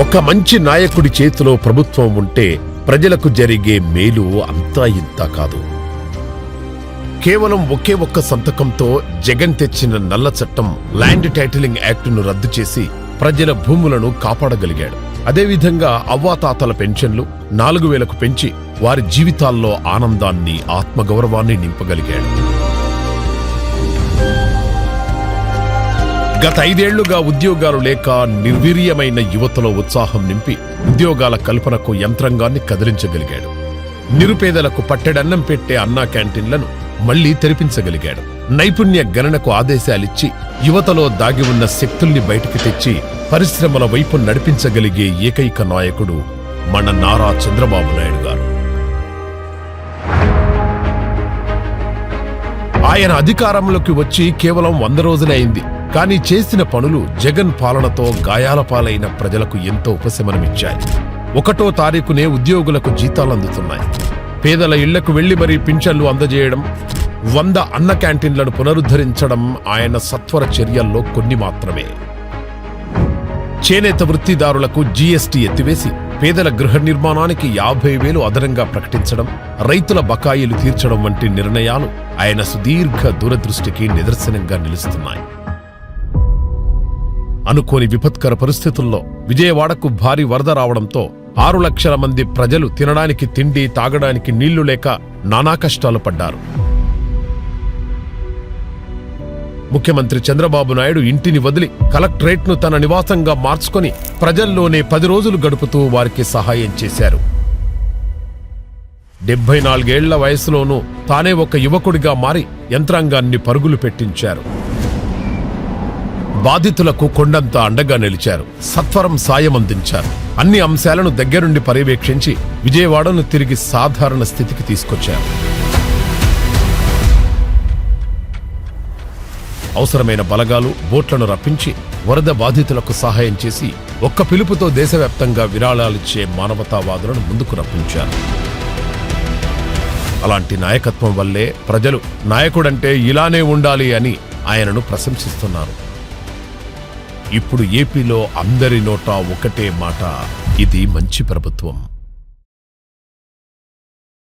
ఒక మంచి నాయకుడి చేతిలో ప్రభుత్వం ఉంటే ప్రజలకు జరిగే మేలు అంతా ఇంత కాదు. కేవలం ఒకే ఒక్క సంతకంతో జగన్ తెచ్చిన నల్ల చట్టం ల్యాండ్ టైటిలింగ్ యాక్టును రద్దు చేసి ప్రజల భూములను కాపాడగలిగాడు. అదేవిధంగా అవ్వాతాతల పెన్షన్లు 4,000కు పెంచి వారి జీవితాల్లో ఆనందాన్ని, ఆత్మగౌరవాన్ని నింపగలిగాడు. గత 5 ఏళ్లుగా ఉద్యోగాలు లేక నిర్వీర్యమైన యువతలో ఉత్సాహం నింపి ఉద్యోగాల కల్పనకు యంత్రాంగాన్ని కదిలించగలిగాడు. నిరుపేదలకు పట్టెడన్నం పెట్టే అన్నా క్యాంటీన్లను మళ్లీ తెరిపించగలిగాడు. నైపుణ్య గణనకు ఆదేశాలిచ్చి యువతలో దాగి ఉన్న శక్తుల్ని బయటికి తెచ్చి పరిశ్రమల వైపు నడిపించగలిగే ఏకైక నాయకుడు మన నారా చంద్రబాబు నాయుడు గారు. ఆయన అధికారంలోకి వచ్చి కేవలం 100 రోజులే అయింది. కానీ చేసిన పనులు జగన్ పాలనతో గాయాల పాలైన ప్రజలకు ఎంతో ఉపశమనమిచ్చాయి. 1వ తారీఖునే ఉద్యోగులకు జీతాలు అందుతున్నాయి. పేదల ఇళ్లకు వెళ్లి మరీ పింఛన్లు అందజేయడం, 100 అన్న క్యాంటీన్లను పునరుద్ధరించడం ఆయన సత్వర చర్యల్లో కొన్ని మాత్రమే. చేనేత వృత్తిదారులకు జీఎస్టీ ఎత్తివేసి పేదల గృహ నిర్మాణానికి 50,000 అదనంగా ప్రకటించడం, రైతుల బకాయిలు తీర్చడం వంటి నిర్ణయాలు ఆయన సుదీర్ఘ దూరదృష్టికి నిదర్శనంగా నిలుస్తున్నాయి. అనుకోని విపత్కర పరిస్థితుల్లో విజయవాడకు భారీ వరద రావడంతో 6 లక్షల మంది ప్రజలు తినడానికి తిండి, తాగడానికి నీళ్లు లేక నానా కష్టాలు పడ్డారు. ముఖ్యమంత్రి చంద్రబాబు నాయుడు ఇంటిని వదిలి కలెక్టరేట్ను తన నివాసంగా మార్చుకొని ప్రజల్లోనే 10 రోజులు గడుపుతూ వారికి సహాయం చేశారు. 74 ఏళ్ల వయసులోనూ తానే ఒక యువకుడిగా మారి యంత్రాంగాన్ని పరుగులు పెట్టించారు. బాధితులకు కొండంత అండగా నిలిచారు. సత్వరం సాయం అందించారు. అన్ని అంశాలను దగ్గరుండి పర్యవేక్షించి విజయవాడను తిరిగి సాధారణ స్థితికి తీసుకొచ్చారు. అవసరమైన బలగాలు, బోట్లను రప్పించి వరద బాధితులకు సహాయం చేసి ఒక్క పిలుపుతో దేశవ్యాప్తంగా విరాళాలిచ్చే మానవతావాదులను ముందుకు రప్పించారు. అలాంటి నాయకత్వం వల్లే ప్రజలు నాయకుడంటే ఇలానే ఉండాలి అని ఆయనను ప్రశంసిస్తున్నారు. ఇప్పుడు ఏపీలో అందరి నోటా ఒకటే మాట, ఇది మంచి ప్రభుత్వం.